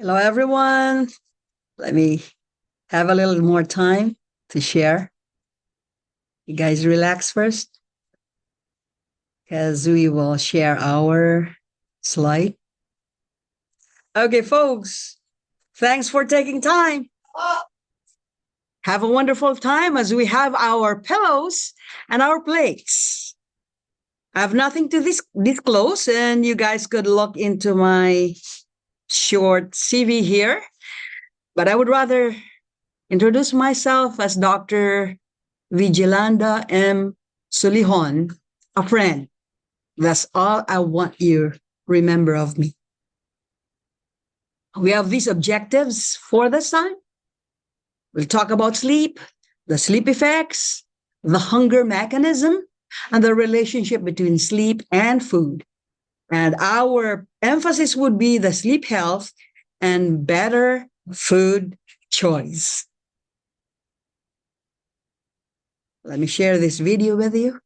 Hello, everyone. Let me have a little more time to share. You guys relax first because we will share our slide. Okay, folks, thanks for taking time. Have a wonderful time as we have our pillows and our plates. I have nothing to disclose, and you guys could look into my short CV here. But I would rather introduce myself as Dr. Vigilanda M. Solijon, a friend. That's all I want you to remember of me. We have these objectives for this time. We'll talk about sleep, the sleep effects, the hunger mechanism, and the relationship between sleep and food. And our emphasis would be the sleep health and better food choice. Let me share this video with you.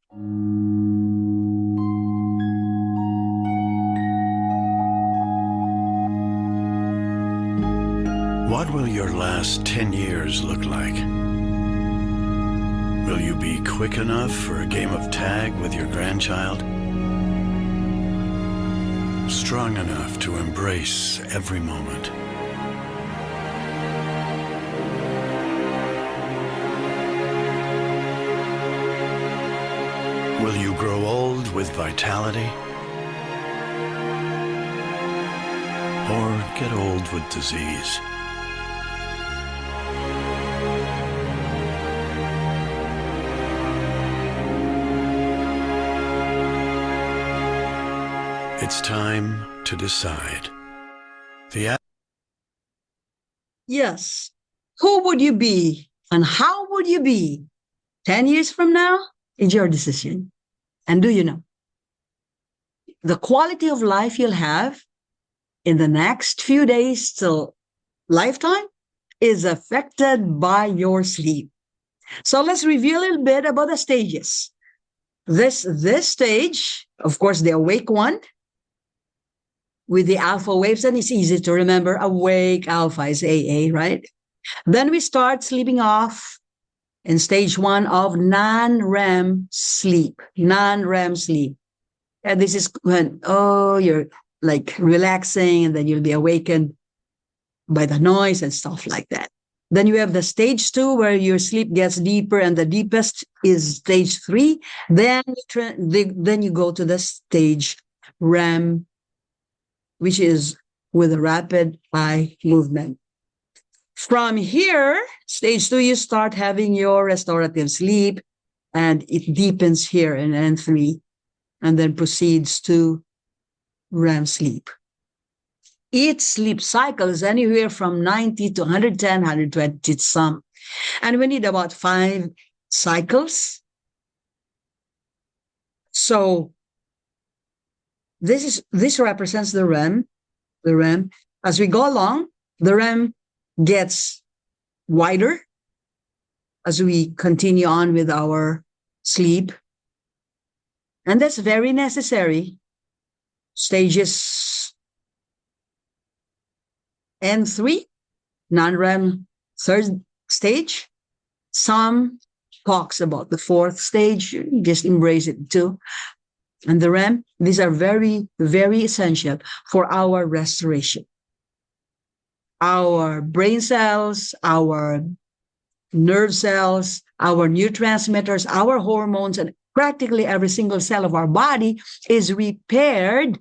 What will your last 10 years look like? Will you be quick enough for a game of tag with your grandchild? Strong enough to embrace every moment? Will you grow old with vitality? Or get old with disease? It's time to decide. Yes. Who would you be and how would you be 10 years from now? It's your decision. And do you know? The quality of life you'll have in the next few days till lifetime is affected by your sleep. So let's review a little bit about the stages. This stage, of course, the awake one, with the alpha waves, and it's easy to remember. Awake, alpha is AA, right? Then we start sleeping off in stage one of non-REM sleep. Non-REM sleep. And this is when, you're like relaxing, and then you'll be awakened by the noise and stuff like that. Then you have the stage two where your sleep gets deeper, and the deepest is stage three. Then you go to the stage REM, which is with a rapid eye movement. From here, stage two, you start having your restorative sleep, and it deepens here in N3, and then proceeds to REM sleep. Each sleep cycle is anywhere from 90 to 110, 120 some. And we need about 5 cycles. So this represents the REM. The REM. As we go along, the REM gets wider as we continue on with our sleep. And that's very necessary. Stages N3, non-REM third stage. Some talks about the fourth stage. Just embrace it too. And the REM, these are very, very essential for our restoration. Our brain cells, our nerve cells, our neurotransmitters, our hormones, and practically every single cell of our body is repaired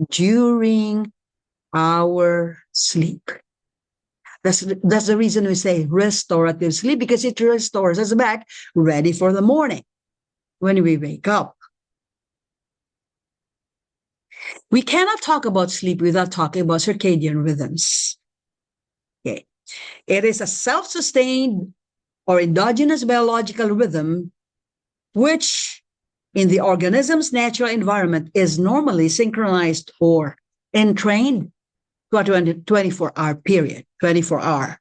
during our sleep. That's the reason we say restorative sleep, because it restores us back ready for the morning when we wake up. We cannot talk about sleep without talking about circadian rhythms. Okay. It is a self-sustained or endogenous biological rhythm which in the organism's natural environment is normally synchronized or entrained to a 24-hour period, 24-hour.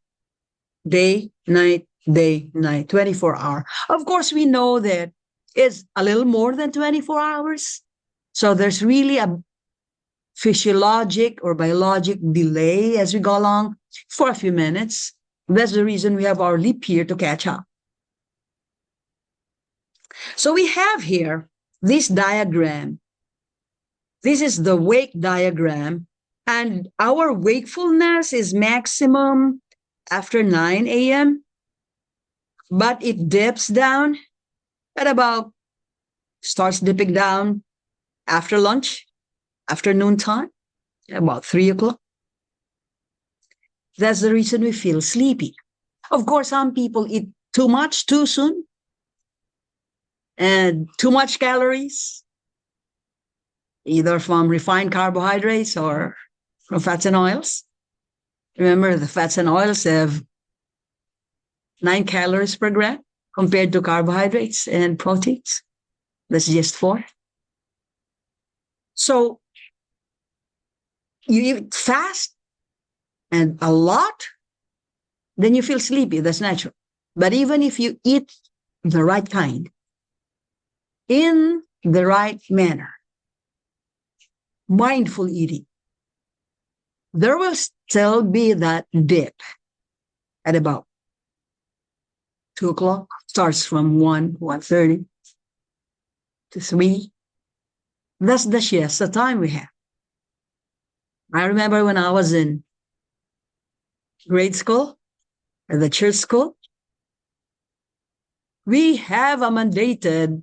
Day, night, 24-hour. Of course, we know that it's a little more than 24 hours. So there's really a physiologic or biologic delay as we go along for a few minutes. That's the reason we have our leap year to catch up. So we have here this diagram. This is the wake diagram, and our wakefulness is maximum after 9 a.m., but it dips down at about, starts dipping down after lunch, afternoon time, about 3 o'clock. That's the reason we feel sleepy. Of course, some people eat too much too soon and too much calories, either from refined carbohydrates or from fats and oils. Remember, the fats and oils have 9 calories per gram compared to carbohydrates and proteins. That's just 4. So you eat fast and a lot, then you feel sleepy. That's natural. But even if you eat the right kind, in the right manner, mindful eating, there will still be that dip at about 2 o'clock, starts from 1:30 to 3. That's the siesta time we have. I remember when I was in grade school, at the church school, we have a mandated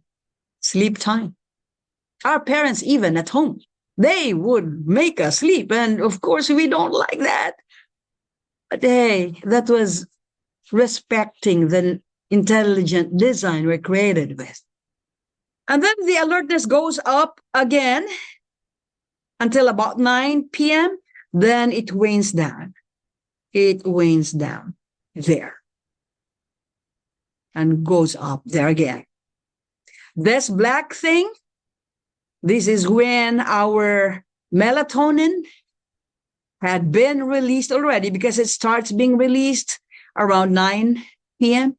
sleep time. Our parents, even at home, they would make us sleep. And of course, we don't like that. But hey, that was respecting the intelligent design we're created with. And then the alertness goes up again until about 9 p.m. Then it wanes down. It wanes down there and goes up there again. This black thing, this is when our melatonin had been released already, because it starts being released around 9 p.m.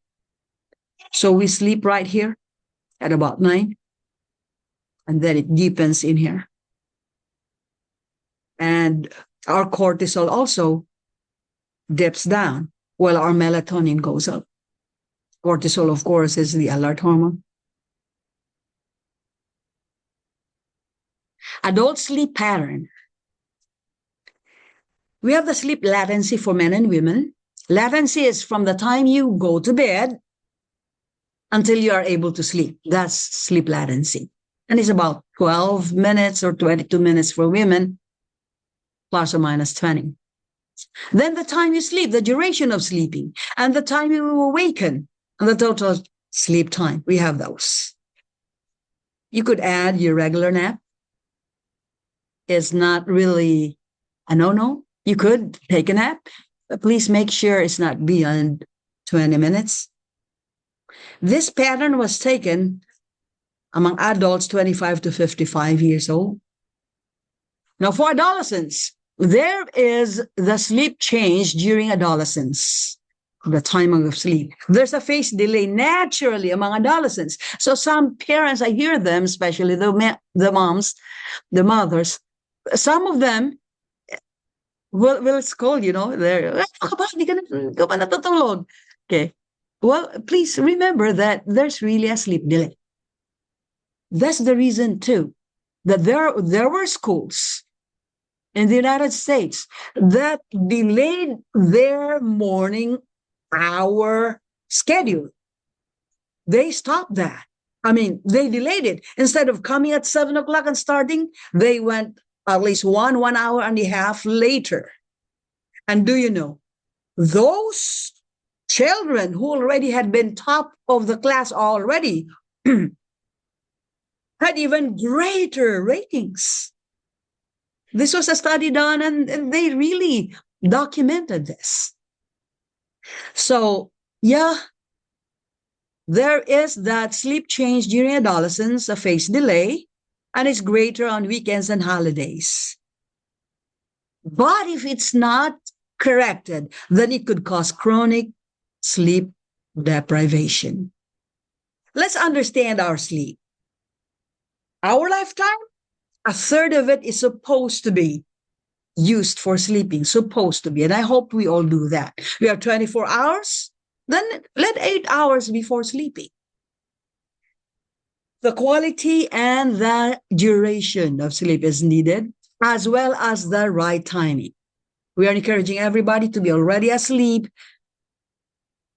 So we sleep right here at about 9, and then it deepens in here. And our cortisol also dips down while our melatonin goes up. Cortisol, of course, is the alert hormone. Adult sleep pattern. We have the sleep latency for men and women. Latency is from the time you go to bed until you are able to sleep. That's sleep latency. And it's about 12 minutes or 22 minutes for women, plus or minus 20. Then the time you sleep, the duration of sleeping, and the time you awaken, and the total sleep time. We have those. You could add your regular nap. It's not really a no-no. You could take a nap, but please make sure it's not beyond 20 minutes. This pattern was taken among adults 25 to 55 years old. Now, for adolescents, there is the sleep change during adolescence, the timing of sleep. There's a phase delay naturally among adolescents. So some parents, I hear them, especially the moms, the mothers, some of them will scold, they're, okay. Well, please remember that there's really a sleep delay. That's the reason, too, that there were schools in the United States that delayed their morning hour schedule. They stopped that. I mean, they delayed it. Instead of coming at 7 o'clock and starting, they went at least 1 hour and a half later. And do you know, those children who already had been top of the class already had even greater ratings. This was a study done, and they really documented this. So, yeah, there is that sleep change during adolescence, a phase delay, and it's greater on weekends and holidays. But if it's not corrected, then it could cause chronic sleep deprivation. Let's understand our sleep. Our lifetime, A third of it is supposed to be used for sleeping, supposed to be. And I hope we all do that. We have 24 hours, then let 8 hours before sleeping. The quality and the duration of sleep is needed, as well as the right timing. We are encouraging everybody to be already asleep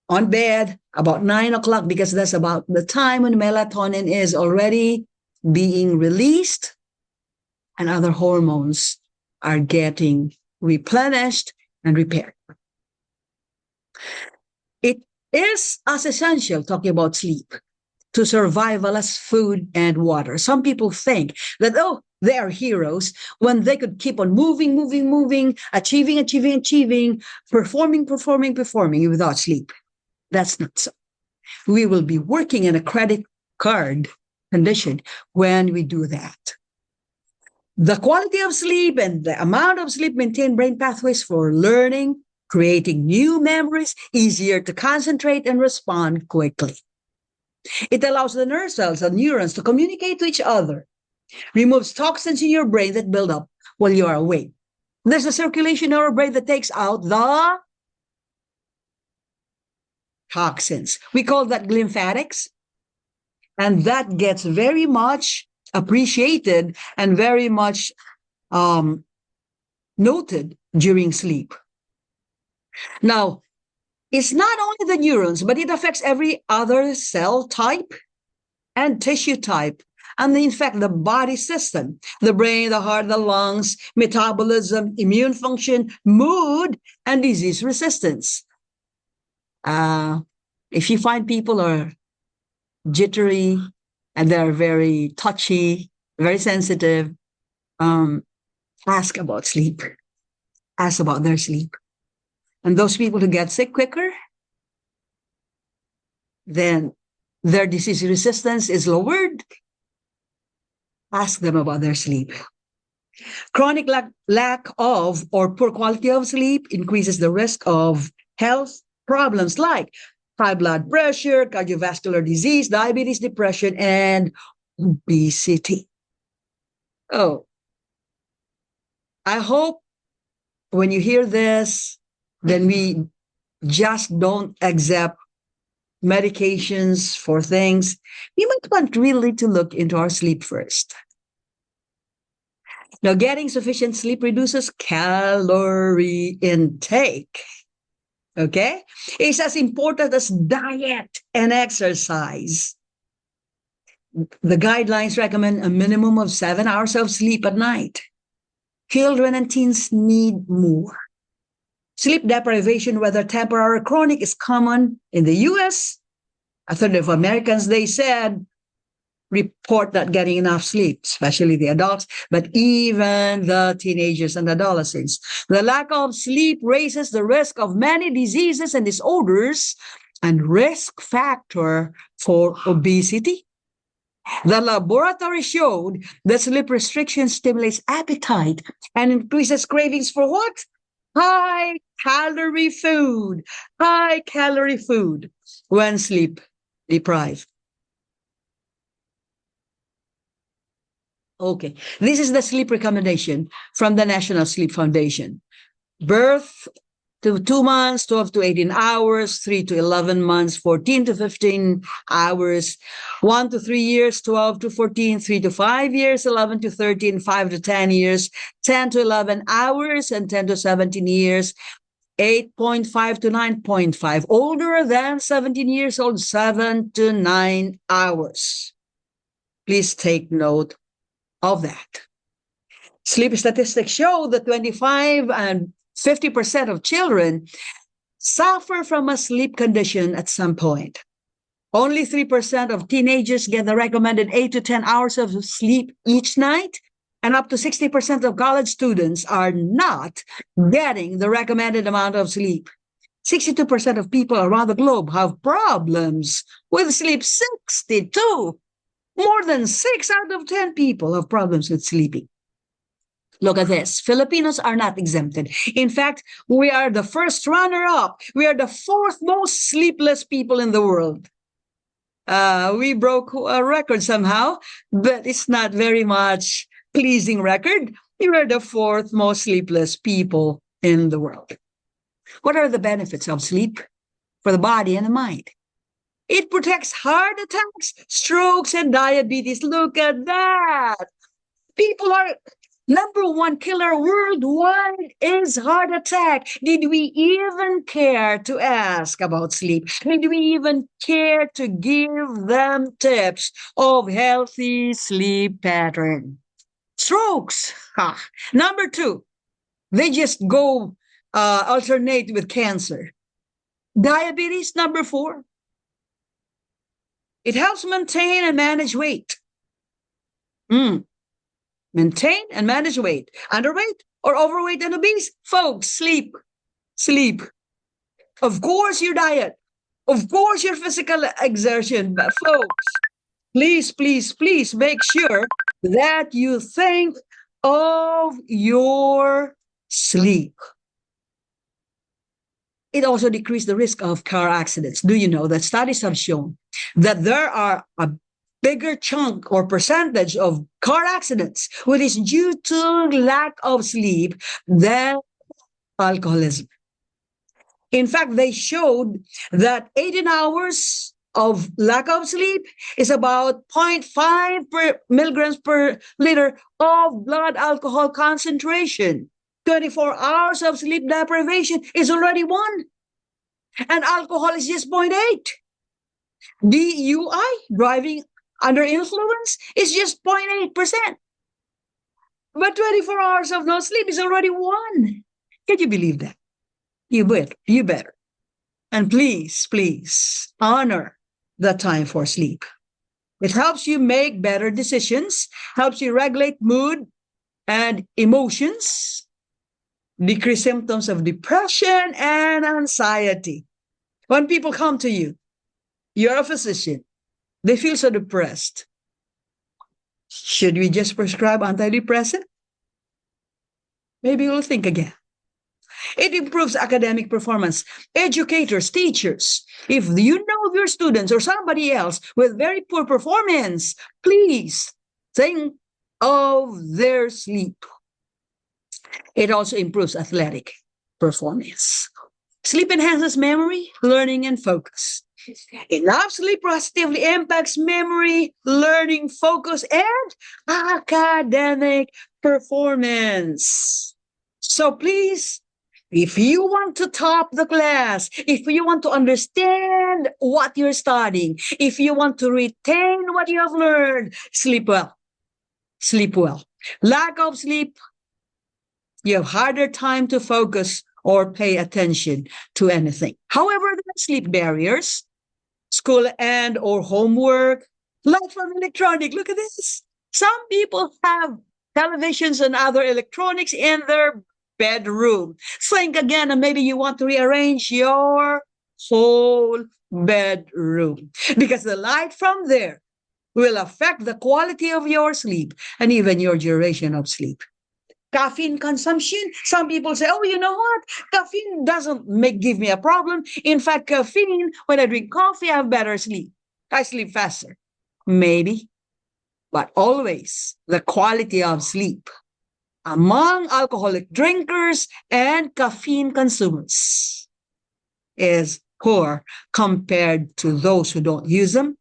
on bed about 9 o'clock, because that's about the time when melatonin is already being released and other hormones are getting replenished and repaired. It is as essential, talking about sleep, to survival as food and water. Some people think that, oh, they are heroes when they could keep on moving, achieving, performing without sleep. That's not so. We will be working in a credit card condition when we do that. The quality of sleep and the amount of sleep maintain brain pathways for learning, creating new memories, easier to concentrate and respond quickly. It allows the nerve cells and neurons to communicate to each other, removes toxins in your brain that build up while you are awake. There's a circulation in our brain that takes out the toxins. We call that lymphatics. And that gets very much appreciated and very much noted during sleep. Now, it's not only the neurons, but it affects every other cell type and tissue type, and in fact, the body system, the brain, the heart, the lungs, metabolism, immune function, mood, and disease resistance. If you find people are jittery and they're very touchy, very sensitive, ask about sleep. Ask about their sleep. And those people who get sick quicker, then their disease resistance is lowered. Ask them about their sleep. Chronic lack of or poor quality of sleep increases the risk of health problems like high blood pressure, cardiovascular disease, diabetes, depression, and obesity. Oh, I hope when you hear this, then we just don't accept medications for things. We might want really to look into our sleep first. Now, getting sufficient sleep reduces calorie intake. Okay? It's as important as diet and exercise. The guidelines recommend a minimum of 7 hours of sleep at night. Children and teens need more. Sleep deprivation, whether temporary or chronic, is common in the US. A third of Americans, they said, report not getting enough sleep, especially the adults, but even the teenagers and adolescents. The lack of sleep raises the risk of many diseases and disorders and risk factor for obesity. The laboratory showed that sleep restriction stimulates appetite and increases cravings for what? High-calorie food. High-calorie food when sleep deprived. Okay, this is the sleep recommendation from the National Sleep Foundation. Birth to 2 months, 12 to 18 hours, 3 to 11 months, 14 to 15 hours, 1 to 3 years, 12 to 14, 3 to 5 years, 11 to 13, 5 to 10 years, 10 to 11 hours, and 10 to 17 years, 8.5 to 9.5. Older than 17 years old, 7 to 9 hours. Please take note of that. Sleep statistics show that 25 and 50% of children suffer from a sleep condition at some point. Only 3% of teenagers get the recommended 8 to 10 hours of sleep each night, and up to 60% of college students are not getting the recommended amount of sleep. 62% of people around the globe have problems with sleep. 62. More than 6 out of 10 people have problems with sleeping. Look at this. Filipinos are not exempted. In fact, we are the first runner-up. We are the fourth most sleepless people in the world. We broke a record somehow, but it's not very much pleasing record, you are the fourth most sleepless people in the world. What are the benefits of sleep for the body and the mind? It protects heart attacks, strokes, and diabetes. Look at that. People are number one killer worldwide is heart attack. Did we even care to ask about sleep? Did we even care to give them tips of healthy sleep pattern? Strokes. Number two, they just go alternate with cancer. Diabetes, number four. It helps maintain and manage weight. Maintain and manage weight. Underweight or overweight and obese? Folks, sleep. Sleep. Of course, your diet. Of course, your physical exertion. But folks, please, please, please make sure that you think of your sleep. It also decreases the risk of car accidents. Do you know that studies have shown that there are a bigger chunk or percentage of car accidents which is due to lack of sleep than alcoholism? In fact, they showed that 18 hours of lack of sleep is about 0.5 milligrams per liter of blood alcohol concentration. 24 hours of sleep deprivation is already 1. And alcohol is just 0.8. DUI, driving under influence, is just 0.8%. But 24 hours of no sleep is already 1. Can you believe that? You better. And please, please honor the time for sleep. It helps you make better decisions, helps you regulate mood and emotions, decrease symptoms of depression and anxiety. When people come to you, you're a physician, they feel so depressed. Should we just prescribe antidepressant? Maybe we'll think again. It improves academic performance. Educators, teachers, if you know of your students or somebody else with very poor performance, please think of their sleep. It also improves athletic performance. Sleep enhances memory, learning, and focus. Enough sleep positively impacts memory, learning, focus, and academic performance. So please, if you want to top the class, if you want to understand what you're studying, if you want to retain what you have learned, sleep well. Sleep well. Lack of sleep, you have harder time to focus or pay attention to anything. However, there are sleep barriers, school and or homework, light from electronic. Look at this. Some people have televisions and other electronics in their bedroom. Think again, and maybe you want to rearrange your whole bedroom because the light from there will affect the quality of your sleep and even your duration of sleep. Caffeine consumption. Some people say, oh, you know what? Caffeine doesn't give me a problem. In fact, caffeine, when I drink coffee, I have better sleep. I sleep faster. Maybe. But always the quality of sleep among alcoholic drinkers and caffeine consumers is poor compared to those who don't use them.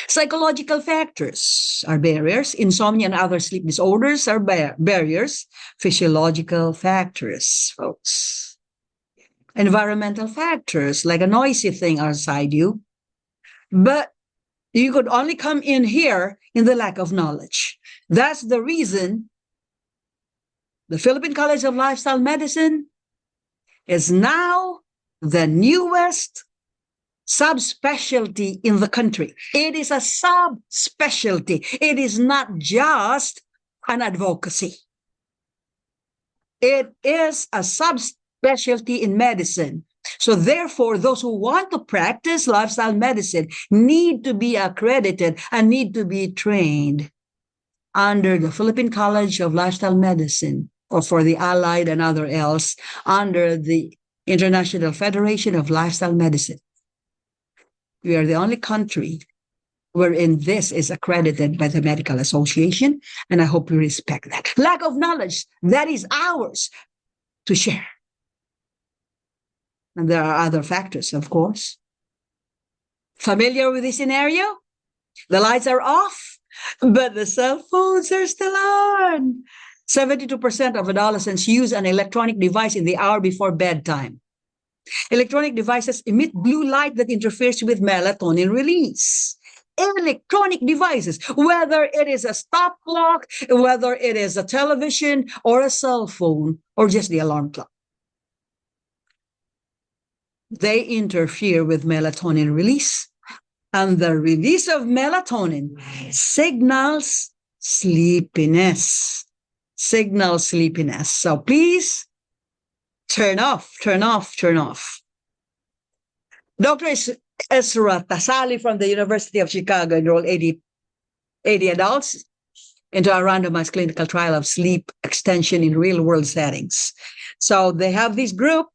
Psychological factors are barriers. Insomnia and other sleep disorders are barriers. Physiological factors, folks. Environmental factors, like a noisy thing outside you. But you could only come in here in the lack of knowledge. That's the reason the Philippine College of Lifestyle Medicine is now the newest subspecialty in the country. It is a subspecialty. It is not just an advocacy. It is a subspecialty in medicine. So therefore, those who want to practice lifestyle medicine need to be accredited and need to be trained under the Philippine College of Lifestyle Medicine, or for the allied and other else, under the International Federation of Lifestyle Medicine. We are the only country wherein this is accredited by the Medical Association, and I hope you respect that. Lack of knowledge, that is ours to share. And there are other factors, of course. Familiar with this scenario? The lights are off, but the cell phones are still on. 72% of adolescents use an electronic device in the hour before bedtime. Electronic devices emit blue light that interferes with melatonin release. Electronic devices, whether it is a stop clock, whether it is a television or a cell phone, or just the alarm clock, they interfere with melatonin release. And the release of melatonin signals sleepiness. So please turn off. Dr. Ezra Tasali from the University of Chicago enrolled 80 adults into a randomized clinical trial of sleep extension in real-world settings. So they have this group,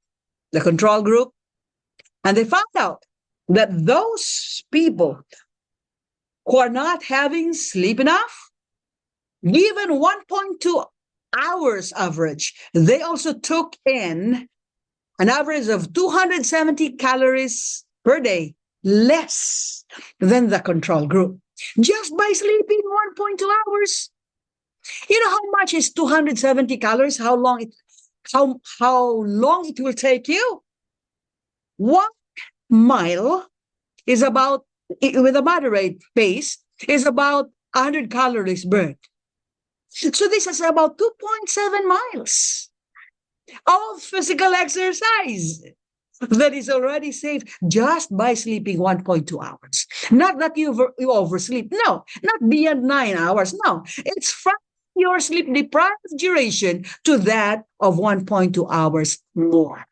the control group, and they found out that those people who are not having sleep enough, given 1.2 hours average, they also took in an average of 270 calories per day, less than the control group, just by sleeping 1.2 hours. You know how much is 270 calories? How long it will take you? 1 mile is about, with a moderate pace, is about 100 calories burned. So this is about 2.7 miles of physical exercise that is already saved just by sleeping 1.2 hours. Not that you oversleep. No, not beyond 9 hours. No, it's from your sleep deprived duration to that of 1.2 hours more.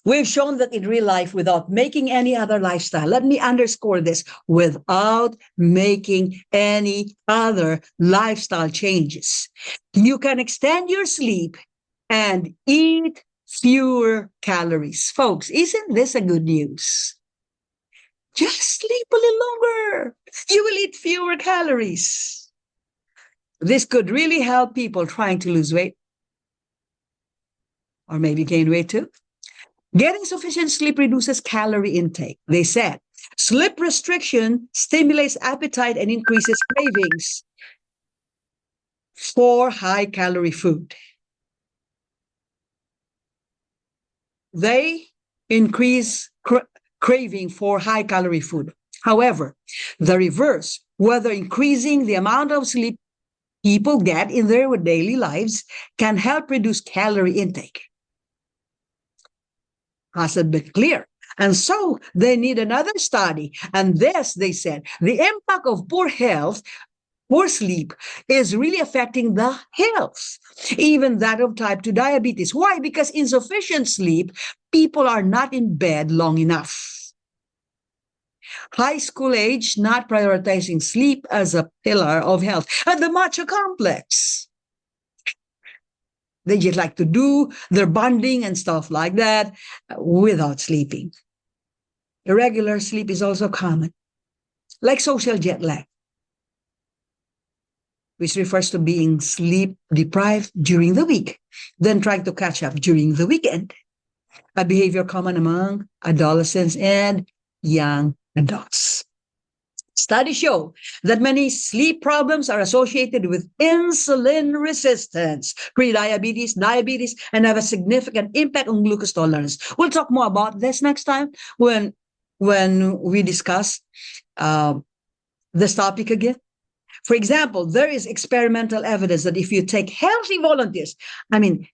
We've shown that in real life, without making any other lifestyle, let me underscore this, without making any other lifestyle changes, you can extend your sleep and eat fewer calories. Folks, isn't this a good news? Just sleep a little longer. You will eat fewer calories. This could really help people trying to lose weight, or maybe gain weight too. Getting sufficient sleep reduces calorie intake. They said sleep restriction stimulates appetite and increases cravings for high-calorie food. They increase craving for high-calorie food. However, the reverse, whether increasing the amount of sleep people get in their daily lives, can help reduce calorie intake. Hasn't been clear. And so they need another study. And this, they said, the impact of poor health, poor sleep, is really affecting the health, even that of type 2 diabetes. Why? Because insufficient sleep, people are not in bed long enough. High school age, not prioritizing sleep as a pillar of health. And the macho complex. They just like to do their bonding and stuff like that without sleeping. Irregular sleep is also common, like social jet lag, which refers to being sleep deprived during the week, then trying to catch up during the weekend, a behavior common among adolescents and young adults. Studies show that many sleep problems are associated with insulin resistance, prediabetes, diabetes, and have a significant impact on glucose tolerance. We'll talk more about this next time when we discuss this topic again. For example, there is experimental evidence that if you take healthy volunteers, these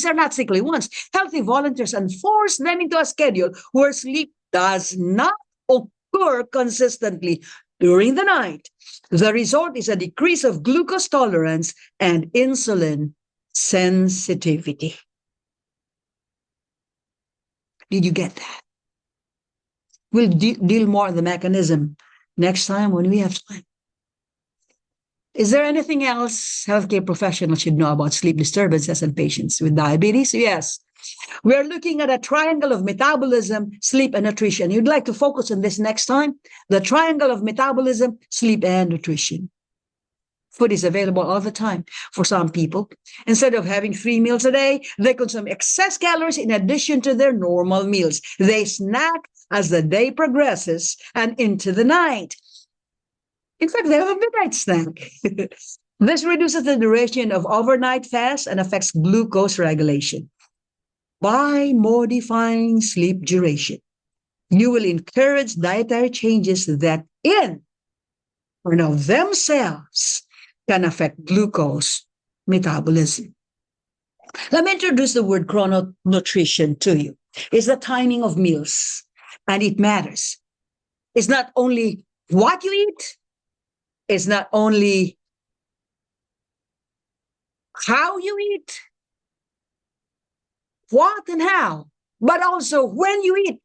are not sickly ones, healthy volunteers, and force them into a schedule where sleep does not occur consistently during the night, the result is a decrease of glucose tolerance and insulin sensitivity. Did you get that? We'll deal more on the mechanism next time when we have time. Is there anything else healthcare professionals should know about sleep disturbances in patients with diabetes? Yes. We are looking at a triangle of metabolism, sleep, and nutrition. You'd like to focus on this next time? The triangle of metabolism, sleep, and nutrition. Food is available all the time for some people. Instead of having 3 meals a day, they consume excess calories in addition to their normal meals. They snack as the day progresses and into the night. In fact, they have a midnight snack. This reduces the duration of overnight fast and affects glucose regulation. By modifying sleep duration, you will encourage dietary changes that in or now themselves can affect glucose metabolism. Let me introduce the word chrononutrition to you. It's the timing of meals, and it matters. It's not only what you eat, it's not only how you eat, what and how, but also when you eat.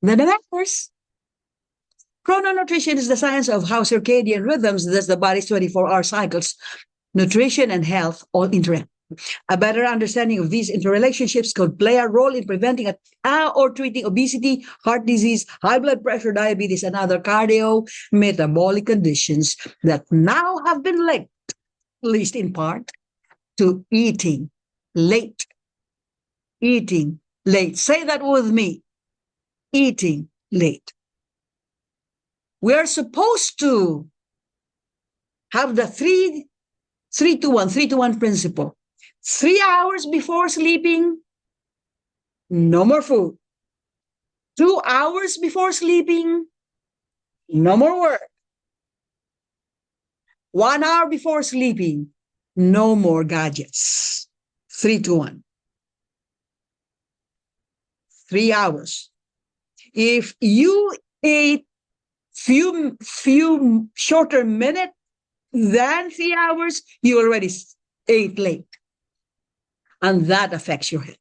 That matters. Chrononutrition is the science of how circadian rhythms, that's the body's 24-hour cycles, nutrition and health all interact. A better understanding of these interrelationships could play a role in preventing or treating obesity, heart disease, high blood pressure, diabetes, and other cardiometabolic conditions that now have been linked, at least in part, to eating late. Eating late. Say that with me. Eating late. We are supposed to have the 3-to-1 principle. 3 hours before sleeping, no more food. 2 hours before sleeping, no more work. 1 hour before sleeping, no more gadgets. 3-to-1. 3 hours. If you ate few shorter minutes than 3 hours, you already ate late. And that affects your health.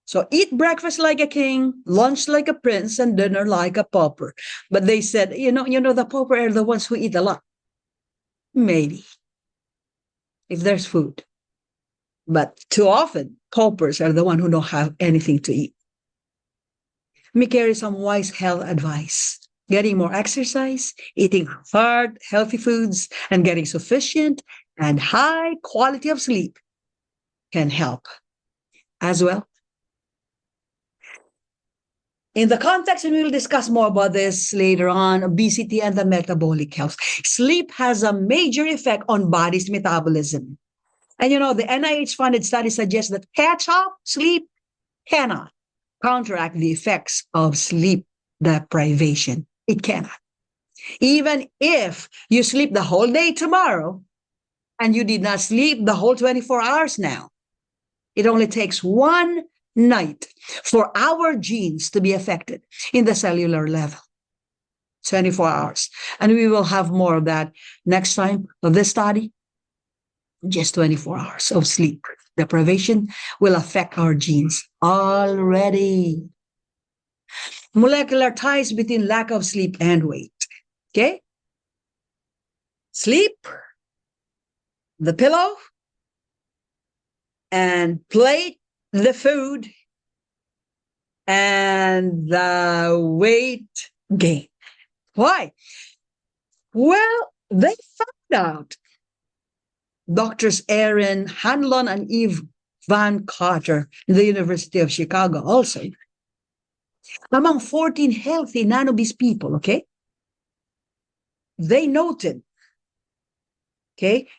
So eat breakfast like a king, lunch like a prince, and dinner like a pauper. But they said, the pauper are the ones who eat a lot. Maybe. If there's food. But too often, paupers are the ones who don't have anything to eat. Let me carry some wise health advice. Getting more exercise, eating hard, healthy foods, and getting sufficient and high quality of sleep can help as well. In the context, and we will discuss more about this later on, obesity and the metabolic health. Sleep has a major effect on body's metabolism. And the NIH-funded study suggests that catch-up sleep cannot counteract the effects of sleep deprivation. It cannot. Even if you sleep the whole day tomorrow and you did not sleep the whole 24 hours now, it only takes one night for our genes to be affected in the cellular level. 24 hours. And we will have more of that next time of this study. Just 24 hours of sleep deprivation will affect our genes already. Molecular ties between lack of sleep and weight. Okay? Sleep, the pillow, and plate, the food, and the weight gain. Why? Well, they found out. Doctors Aaron Hanlon and Eve Van Carter in the University of Chicago also. Among 14 healthy non-obese people, okay? They noted, okay,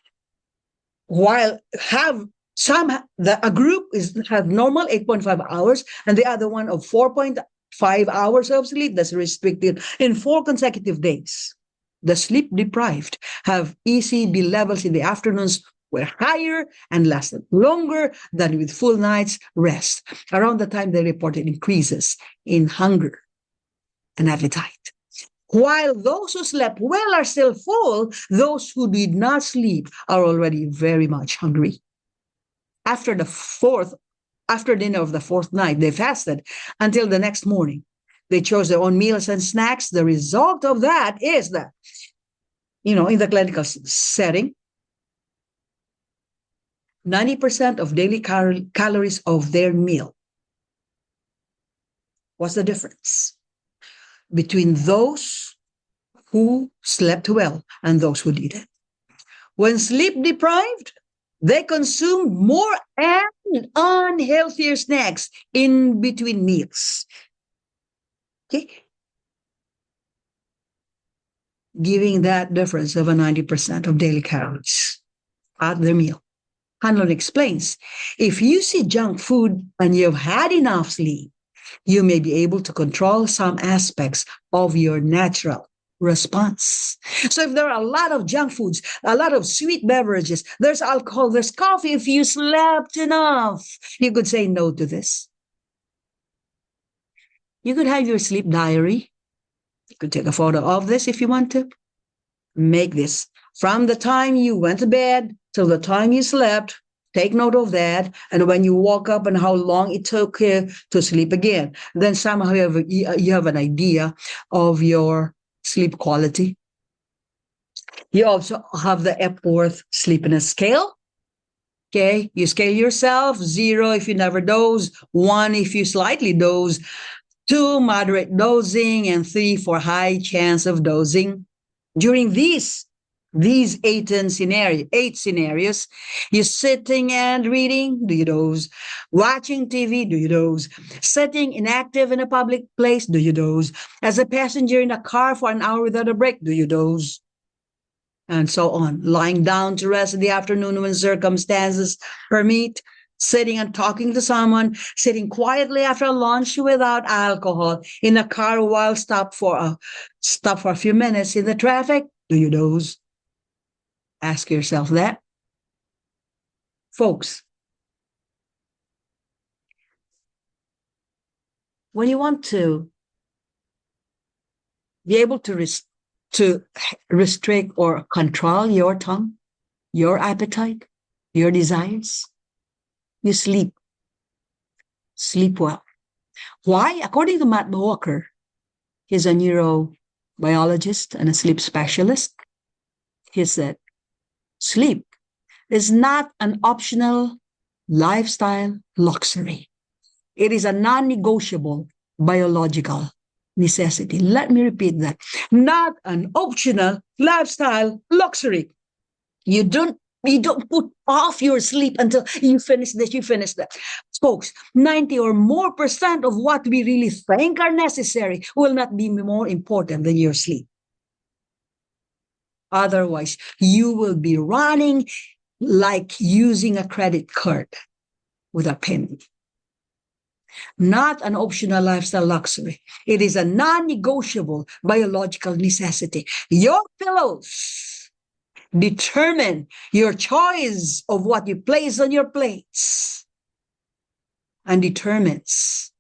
while a group have normal 8.5 hours and the other one of 4.5 hours of sleep that's restricted in 4 consecutive days. The sleep deprived have ECB levels in the afternoons were higher and lasted longer than with full night's rest. Around the time they reported increases in hunger and appetite. While those who slept well are still full, those who did not sleep are already very much hungry. After dinner of the 4th night, they fasted until the next morning. They chose their own meals and snacks. The result of that is that in the clinical setting, 90% of daily calories of their meal. What's the difference between those who slept well and those who didn't? When sleep deprived, they consume more and unhealthier snacks in between meals. Okay? Giving that difference of a 90% of daily calories at their meal. Hanlon explains, if you see junk food and you've had enough sleep, you may be able to control some aspects of your natural response. So if there are a lot of junk foods, a lot of sweet beverages, there's alcohol, there's coffee, if you slept enough, you could say no to this. You could have your sleep diary. You could take a photo of this if you want to. Make this from the time you went to bed till the time you slept. Take note of that. And when you woke up and how long it took you to sleep again, then somehow you have an idea of your sleep quality. You also have the Epworth sleepiness scale. Okay, you scale yourself, 0 if you never doze, 1 if you slightly doze, 2 moderate dozing, and 3 for high chance of dozing. During these 8 scenarios, you're sitting and reading, do you doze? Watching TV, do you doze? Sitting inactive in a public place, do you doze? As a passenger in a car for an hour without a break, do you doze? And so on. Lying down to rest in the afternoon when circumstances permit, sitting and talking to someone, sitting quietly after lunch without alcohol, in a car while stop for a few minutes in the traffic, do you doze? Ask yourself that. Folks, when you want to be able to restrict or control your tongue, your appetite, your desires, you sleep. Sleep well. Why? According to Matt Walker, he's a neurobiologist and a sleep specialist. He said, sleep is not an optional lifestyle luxury. It is a non-negotiable biological necessity. Let me repeat that. Not an optional lifestyle luxury. You don't put off your sleep until you finish that. Folks, 90 or more % of what we really think are necessary will not be more important than your sleep. Otherwise, you will be running like using a credit card without payment. Not an optional lifestyle luxury. It is a non-negotiable biological necessity. Your pillows determine your choice of what you place on your plates and determines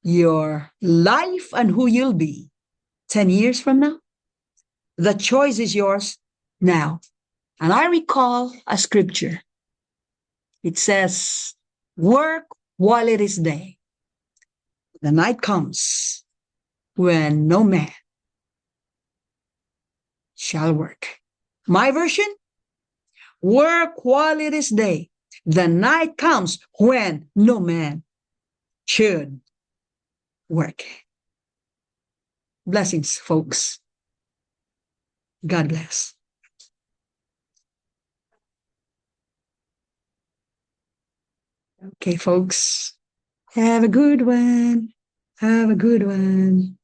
your life and who you'll be 10 years from now. The choice is yours now. And I recall a scripture. It says, work while it is day. The night comes when no man shall work. My version, work while it is day. The night comes when no man should work. Blessings, folks. God bless. Okay, folks. Have a good one. Have a good one.